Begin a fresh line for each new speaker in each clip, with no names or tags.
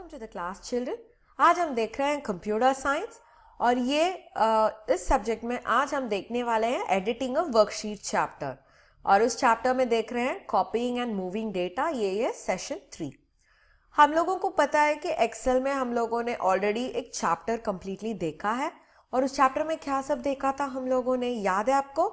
Welcome to the class children. आज हम देख रहे हैं कंप्यूटर साइंस और ये इस सब्जेक्ट में आज हम देखने वाले हैं एडिटिंग ऑफ वर्कशीट चैप्टर और उस चैप्टर में देख रहे हैं कॉपीइंग एंड मूविंग डेटा। ये सेशन 3। हम लोगों को पता है कि एक्सेल में हम लोगों ने ऑलरेडी एक चैप्टर कंप्लीटली देखा है और उस चैप्टर में क्या सब देखा था हम लोगों ने, याद है आपको?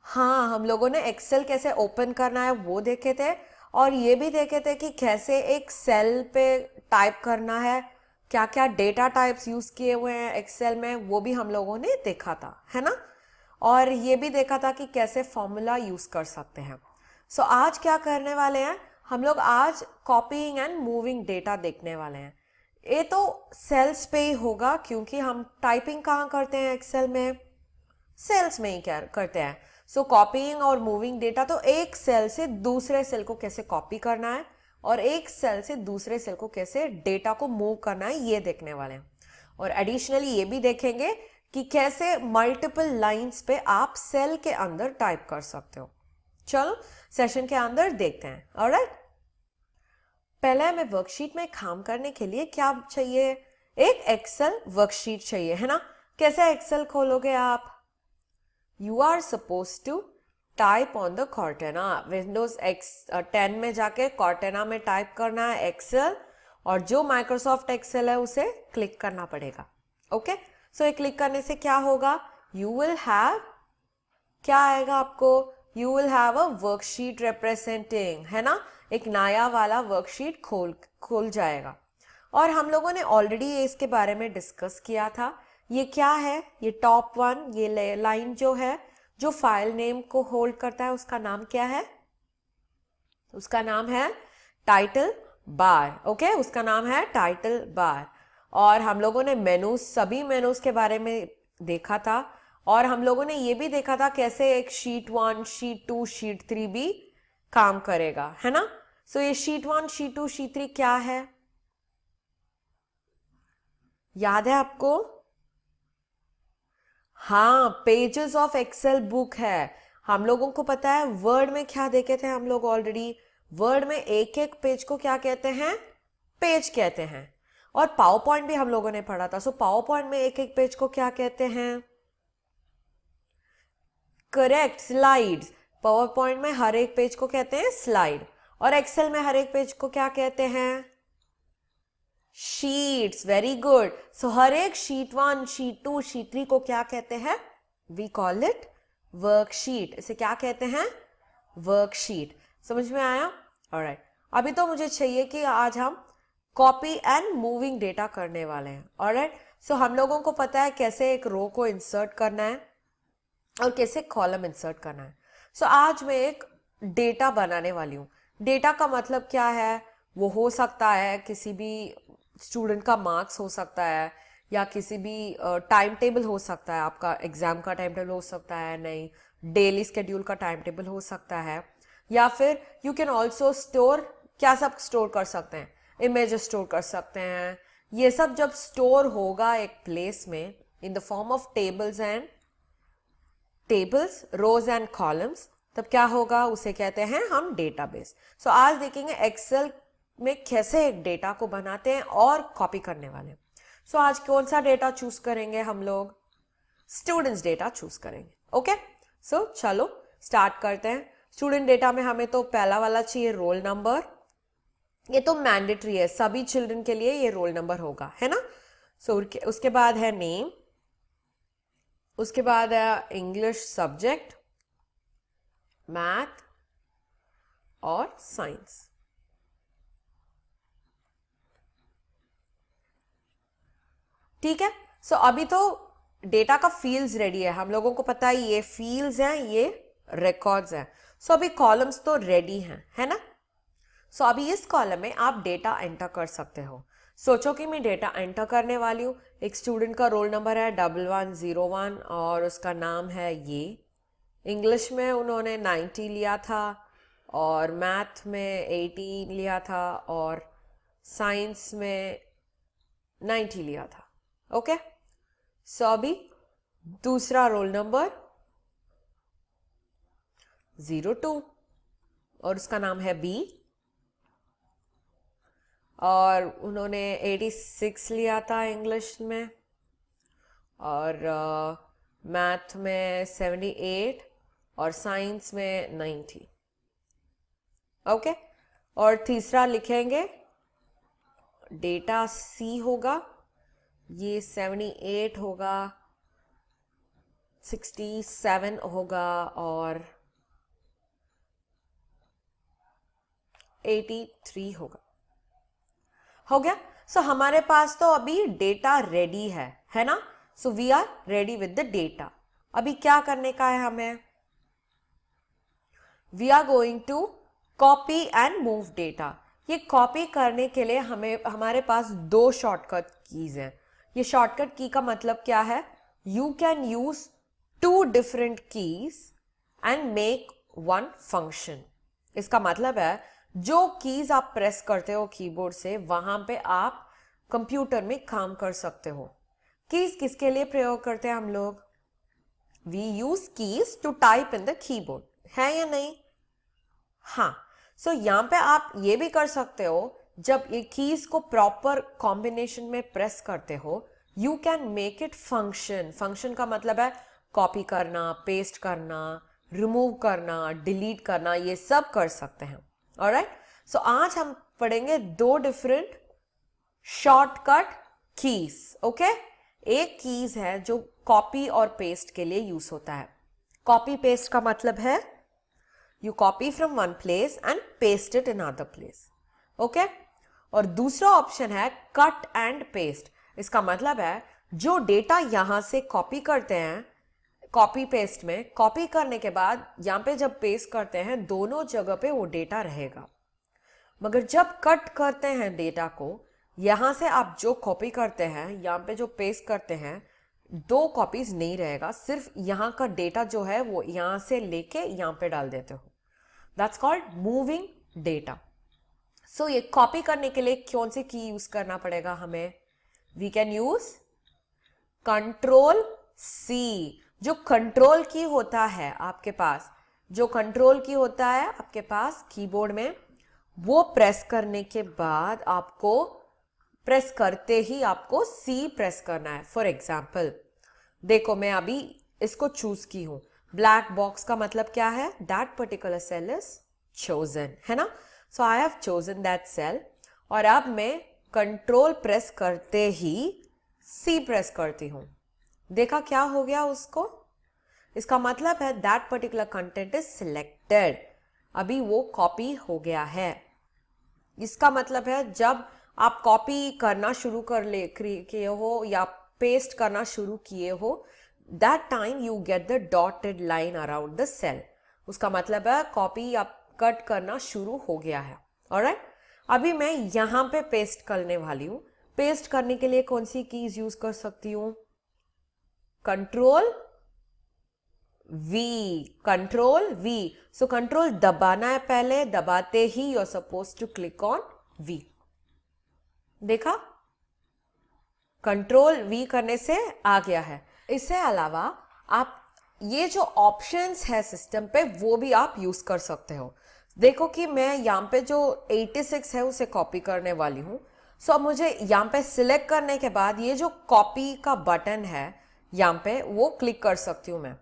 हाँ, हम लोगों ने एक्सेल कैसे ओपन करना है वो देखे थे और ये भी देखे थे कि कैसे एक सेल पे टाइप करना है, क्या क्या डेटा टाइप्स यूज किए हुए हैं एक्सेल में, वो भी हम लोगों ने देखा था, है ना। और ये भी देखा था कि कैसे फॉर्मूला यूज कर सकते हैं। सो आज क्या करने वाले हैं हम लोग, आज कॉपीइंग एंड मूविंग डेटा देखने वाले हैं। ये तो सेल्स पे ही होगा क्योंकि हम टाइपिंग कहाँ करते हैं एक्सेल में, सेल्स में ही क्या करते हैं। सो कॉपीइंग और मूविंग डेटा तो एक सेल से दूसरे सेल को कैसे कॉपी करना है और एक सेल से दूसरे सेल को कैसे डेटा को मूव करना है, ये देखने वाले हैं। और एडिशनली ये भी देखेंगे कि कैसे मल्टीपल लाइंस पे आप सेल के अंदर टाइप कर सकते हो। चलो सेशन के अंदर देखते हैं। ऑलराइट, पहले हमें वर्कशीट में काम करने के लिए क्या चाहिए, एक एक्सेल वर्कशीट चाहिए, है ना। कैसे एक्सेल खोलोगे आप? You are supposed to type on the Cortana. Windows 10 में जाके Cortana में टाइप करना है एक्सेल और जो माइक्रोसॉफ्ट एक्सेल है उसे क्लिक करना पड़ेगा। ओके, सो ये क्लिक करने से क्या होगा, यू विल हैव, क्या आएगा आपको, you will have a worksheet representing, है ना। एक नया वाला वर्कशीट खोल जाएगा। और हम लोगों ने ऑलरेडी इसके बारे में डिस्कस किया था। ये क्या है, ये टॉप 1 ये लाइन जो है, जो फाइल नेम को होल्ड करता है, उसका नाम क्या है? उसका नाम है टाइटल बार। ओके, उसका नाम है टाइटल बार। और हम लोगों ने मेनूज, सभी मेनूज के बारे में देखा था और हम लोगों ने ये भी देखा था कैसे एक शीट 1, शीट 2, शीट 3 भी काम करेगा, है ना। सो ये शीट 1, शीट 2, शीट 3 क्या है, याद है आपको? हाँ, पेजेस ऑफ एक्सेल बुक है। हम लोगों को पता है वर्ड में क्या देखे थे हम लोग ऑलरेडी, वर्ड में एक एक पेज को क्या कहते हैं, पेज कहते हैं। और पावर पॉइंट भी हम लोगों ने पढ़ा था। सो पावर पॉइंट में एक एक पेज को क्या कहते हैं? Correct, slides. पावर पॉइंट में हर एक पेज को कहते हैं स्लाइड और एक्सेल में हर एक पेज को क्या कहते हैं? शीट्स। Very good. सो हर एक शीट 1, शीट 2, शीट 3 को क्या कहते हैं? We call it worksheet. इसे क्या कहते हैं? वर्कशीट। समझ में आया? ऑलराइट, अभी तो मुझे चाहिए कि आज हम कॉपी एंड मूविंग डेटा करने वाले हैं। ऑलराइट, सो हम लोगों को पता है कैसे एक रो को इंसर्ट करना है और कैसे कॉलम इंसर्ट करना है। सो आज मैं एक डेटा बनाने वाली हूँ। डेटा का मतलब क्या है, वो हो सकता है किसी भी स्टूडेंट का मार्क्स हो सकता है या किसी भी टाइम टेबल हो सकता है, आपका एग्जाम का टाइम टेबल हो सकता है, नहीं डेली स्केड्यूल का टाइम टेबल हो सकता है, या फिर यू कैन ऑल्सो स्टोर, क्या सब स्टोर कर सकते हैं, इमेजेस स्टोर कर सकते हैं। ये सब जब स्टोर होगा एक प्लेस में in the form of tables, rows and columns, तब क्या होगा, उसे कहते हैं हम डेटाबेस। सो आज देखेंगे एक्सेल में कैसे एक डेटा को बनाते हैं और कॉपी करने वाले। सो आज कौन सा डेटा चूज करेंगे हम लोग? स्टूडेंट्स डेटा चूज करेंगे। ओके, सो चलो स्टार्ट करते हैं। स्टूडेंट डेटा में हमें तो पहला वाला चाहिए रोल नंबर। ये तो मैंडेटरी है, सभी चिल्ड्रन के लिए ये रोल नंबर होगा, है ना। सो उसके बाद है नेम, उसके बाद है इंग्लिश सब्जेक्ट, मैथ और साइंस। ठीक है, सो अभी तो डेटा का फील्ड्स रेडी है, हम लोगों को पता है ये फील्ड्स हैं, ये रिकॉर्ड्स हैं। सो अभी कॉलम्स तो रेडी हैं, है ना। सो अभी इस कॉलम में आप डेटा एंटर कर सकते हो। सोचो कि मैं डेटा एंटर करने वाली हूँ। एक स्टूडेंट का रोल नंबर है 1101 और उसका नाम है ये। इंग्लिश में उन्होंने 90 लिया था और मैथ में 80 लिया था और साइंस में 90 लिया था। ओके, सो अभी दूसरा रोल नंबर 02 और उसका नाम है बी। और उन्होंने 86 लिया था इंग्लिश में, और मैथ में 78, और साइंस में 90। ओके, और तीसरा लिखेंगे डेटा सी होगा, ये 78 होगा, 67 होगा, और 83 होगा। हो गया। सो हमारे पास तो अभी डेटा रेडी है ना। So we are ready with the data. अभी क्या करने का है हमें? We are going to copy and move data. ये कॉपी करने के लिए हमारे पास दो शॉर्टकट कीज हैं। ये शॉर्टकट की का मतलब क्या है? You can use two different keys and make one function. इसका मतलब है जो कीज आप प्रेस करते हो कीबोर्ड से, वहां पे आप कंप्यूटर में काम कर सकते हो। कीज किसके लिए प्रयोग करते हैं हम लोग? We use keys to type in the keyboard, है या नहीं? हाँ। सो यहां पे आप ये भी कर सकते हो, जब ये कीज को प्रॉपर कॉम्बिनेशन में प्रेस करते हो, you can make it function. Function का मतलब है कॉपी करना, पेस्ट करना, रिमूव करना, डिलीट करना, ये सब कर सकते हैं। ऑलराइट। सो आज हम पढ़ेंगे दो डिफरेंट शॉर्टकट कीज। ओके, एक कीज है जो कॉपी और पेस्ट के लिए यूज होता है। कॉपी पेस्ट का मतलब है you copy from one place and paste it in another place. Okay? और दूसरा ऑप्शन है कट एंड पेस्ट। इसका मतलब है जो डेटा यहां से कॉपी करते हैं कॉपी पेस्ट में, कॉपी करने के बाद यहां पे जब पेस्ट करते हैं, दोनों जगह पे वो डेटा रहेगा। मगर जब कट करते हैं डेटा को, यहां से आप जो कॉपी करते हैं, यहां पे जो पेस्ट करते हैं, दो कॉपीज नहीं रहेगा, सिर्फ यहां का डेटा जो है वो यहां से लेके यहां पे डाल देते हो। That's called moving data. So ये कॉपी करने के लिए कौन सी की यूज करना पड़ेगा हमें? We can use control C. जो कंट्रोल की होता है आपके पास, जो कंट्रोल की होता है आपके पास कीबोर्ड में, वो प्रेस करने के बाद आपको, प्रेस करते ही आपको सी प्रेस करना है। फॉर एग्जाम्पल देखो, मैं अभी इसको चूज की हूं। ब्लैक बॉक्स का मतलब क्या है? That particular cell is chosen, है ना। So I have chosen that cell, और अब मैं कंट्रोल प्रेस करते ही सी प्रेस करती हूं। देखा क्या हो गया उसको? इसका मतलब है that particular content is selected. अभी वो कॉपी हो गया है। इसका मतलब है जब आप कॉपी करना शुरू किए हो या पेस्ट करना शुरू किए हो, that time you get the dotted line around the cell. उसका मतलब है कॉपी आप कट करना शुरू हो गया है। ऑलराइट। अभी मैं यहां पे पेस्ट करने वाली हूं। पेस्ट करने के लिए कौन सी कीज यूज कर सकती हूं? Control V, control V. So control दबाना है पहले, दबाते ही you are suppose to click on V. देखा, कंट्रोल वी करने से आ गया है। इससे अलावा आप ये जो ऑप्शंस है सिस्टम पे, वो भी आप यूज कर सकते हो। देखो कि मैं यहाँ पे जो 86 है उसे कॉपी करने वाली हूँ। सो अब मुझे यहाँ पे सिलेक्ट करने के बाद ये जो कॉपी का बटन है यहाँ पे, वो क्लिक कर सकती हूँ मैं।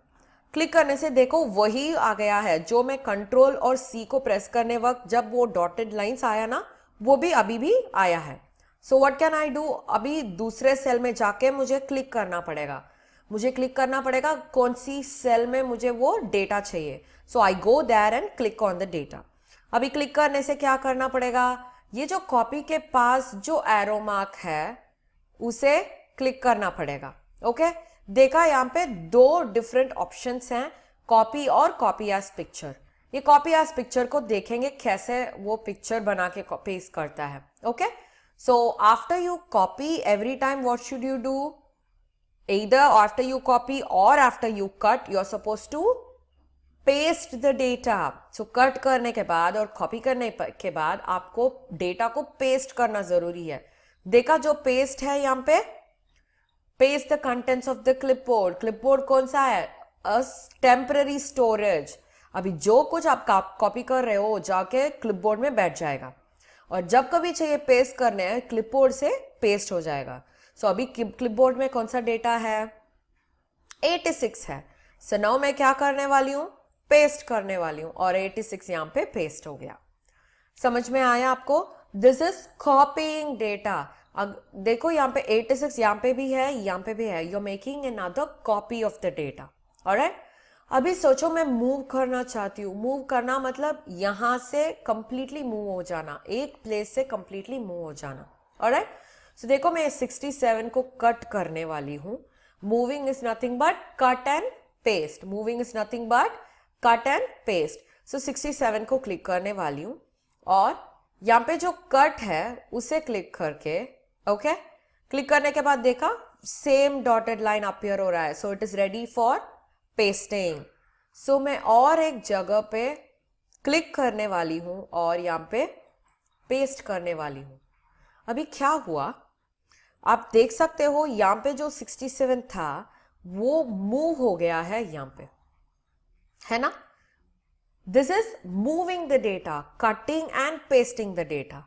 क्लिक करने से देखो वही आ गया है जो मैं कंट्रोल और सी को प्रेस करने वक्त जब वो डॉटेड लाइंस आया ना, वो भी अभी भी आया है। So what can I do? अभी दूसरे सेल में जाके मुझे क्लिक करना पड़ेगा। मुझे क्लिक करना पड़ेगा कौन सी सेल में मुझे वो डेटा चाहिए। So I go there and click on the data. अभी क्लिक करने से क्या करना पड़ेगा? ये जो कॉपी के पास जो एरो मार्क है उसे क्लिक करना पड़ेगा। ओके, देखा यहाँ पे दो डिफरेंट ऑप्शंस हैं, कॉपी और कॉपी एज पिक्चर। ये कॉपी एज पिक्चर को देखेंगे कैसे वो पिक्चर बना के पेस्ट करता है। Okay, so after you copy, every time what should you do? Either after you copy or after you cut, you are supposed to paste the data. So cut करने के बाद और copy करने के बाद आपको डेटा को पेस्ट करना जरूरी है। देखा जो पेस्ट है यहाँ पे, paste the contents of the clipboard. clipboard कौन सा है? A temporary storage. अभी जो कुछ आप कॉपी कर रहे हो जाके clipboard में बैठ जाएगा। और जब कभी चाहिए पेस्ट करने हैं क्लिपबोर्ड से पेस्ट हो जाएगा। सो अभी क्लिपबोर्ड में कौन सा डेटा है, 86 है। सो नाउ मैं क्या करने वाली हूं, पेस्ट करने वाली हूं और 86 यहां पे पेस्ट हो गया। समझ में आया आपको? This is copying data. देखो यहाँ पे 86 यहाँ पे भी है, यहाँ पे भी है। You are making another copy of the data. Alright, अभी सोचो मैं मूव करना चाहती हूँ। मूव करना मतलब यहां से कंप्लीटली मूव हो जाना, एक प्लेस से कंप्लीटली मूव हो जाना। ऑलराइट, सो देखो मैं 67 को कट करने वाली हूं। Moving is nothing but cut and paste. Moving is nothing but cut and paste. So 67 को क्लिक करने वाली हूं और यहां पे जो कट है उसे क्लिक करके, ओके, क्लिक करने के बाद देखा सेम डॉटेड लाइन अपीयर हो रहा है। So it is ready for pasting. So मैं और एक जगह पे क्लिक करने वाली हूं और यहां पे पेस्ट करने वाली हूं। अभी क्या हुआ आप देख सकते हो, यहां पे जो 67 था वो मूव हो गया है यहां पे, है ना? This is moving the data, cutting and pasting the data.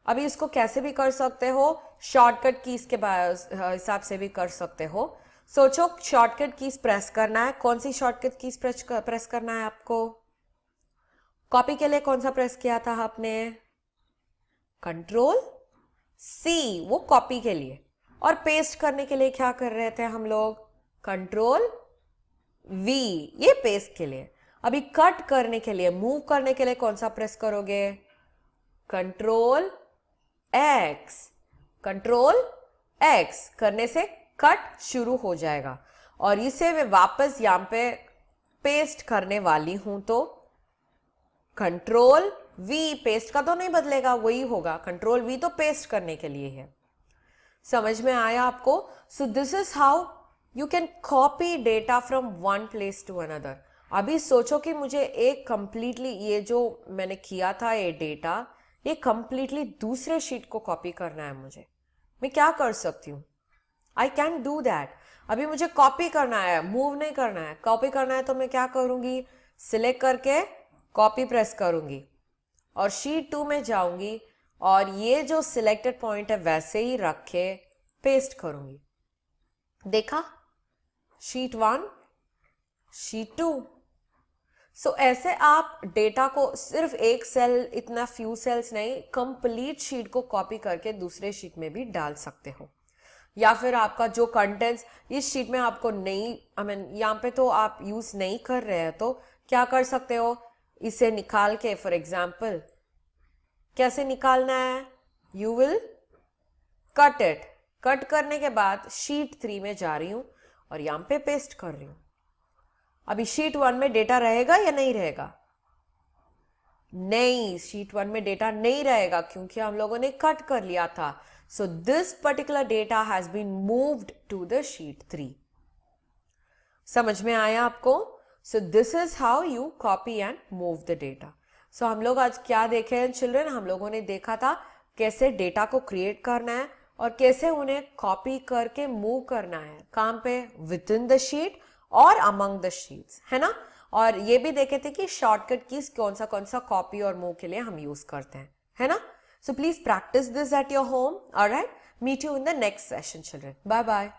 अभी इसको कैसे भी कर सकते हो, शॉर्टकट कीज के हिसाब से भी कर सकते हो। सोचो शॉर्टकट कीज प्रेस करना है, कौन सी शॉर्टकट कीज प्रेस करना है आपको? कॉपी के लिए कौन सा प्रेस किया था आपने? कंट्रोल सी, वो कॉपी के लिए। और पेस्ट करने के लिए क्या कर रहे थे हम लोग? कंट्रोल वी, ये पेस्ट के लिए। अभी कट करने के लिए, मूव करने के लिए कौन सा प्रेस करोगे? Control x. कंट्रोल एक्स करने से कट शुरू हो जाएगा और इसे मैं वापस यहां पे पेस्ट करने वाली हूं तो कंट्रोल वी, पेस्ट का तो नहीं बदलेगा, वही होगा। कंट्रोल वी तो पेस्ट करने के लिए है। समझ में आया आपको? So this is how you can copy data from one place to another. अभी सोचो कि मुझे एक कंप्लीटली, ये जो मैंने किया था ये डेटा, ये कंप्लीटली दूसरे शीट को कॉपी करना है मुझे। मैं क्या कर सकती हूँ? I can do that. अभी मुझे कॉपी करना है, मूव नहीं करना है। कॉपी करना है तो मैं क्या करूंगी? सिलेक्ट करके कॉपी प्रेस करूंगी और शीट 2 में जाऊंगी और ये जो सिलेक्टेड पॉइंट है वैसे ही रख के पेस्ट करूंगी। देखा? Sheet 1, sheet 2। सो ऐसे आप डेटा को सिर्फ एक सेल, इतना फ्यू सेल्स नहीं, कंप्लीट शीट को कॉपी करके दूसरे शीट में भी डाल सकते हो। या फिर आपका जो कंटेंट्स इस शीट में आपको नहीं, यहाँ पे तो आप यूज नहीं कर रहे हैं तो क्या कर सकते हो? इसे निकाल के, फॉर एग्जाम्पल कैसे निकालना है? You will cut it. Cut करने के बाद शीट 3 में जा रही हूं और यहां पे पेस्ट कर रही हूं। अभी शीट 1 में डेटा रहेगा या नहीं रहेगा? नहीं, शीट 1 में डेटा नहीं रहेगा क्योंकि हम लोगों ने कट कर लिया था। So this particular data has been moved to the sheet 3। समझ में आया आपको? So this is how you copy and move the data. So हम लोग आज क्या देखे हैं चिल्ड्रन? हम लोगों ने देखा था कैसे डेटा को क्रिएट करना है और कैसे उन्हें कॉपी करके मूव करना है, काम पे, विद इन द शीट और अमंग द शीट्स, है ना? और ये भी देखे थे कि शॉर्टकट कीज कौन सा कॉपी और मूव के लिए हम यूज करते हैं, है ना? So please practise this at your home. Alright, meet you in the next session children. Bye bye.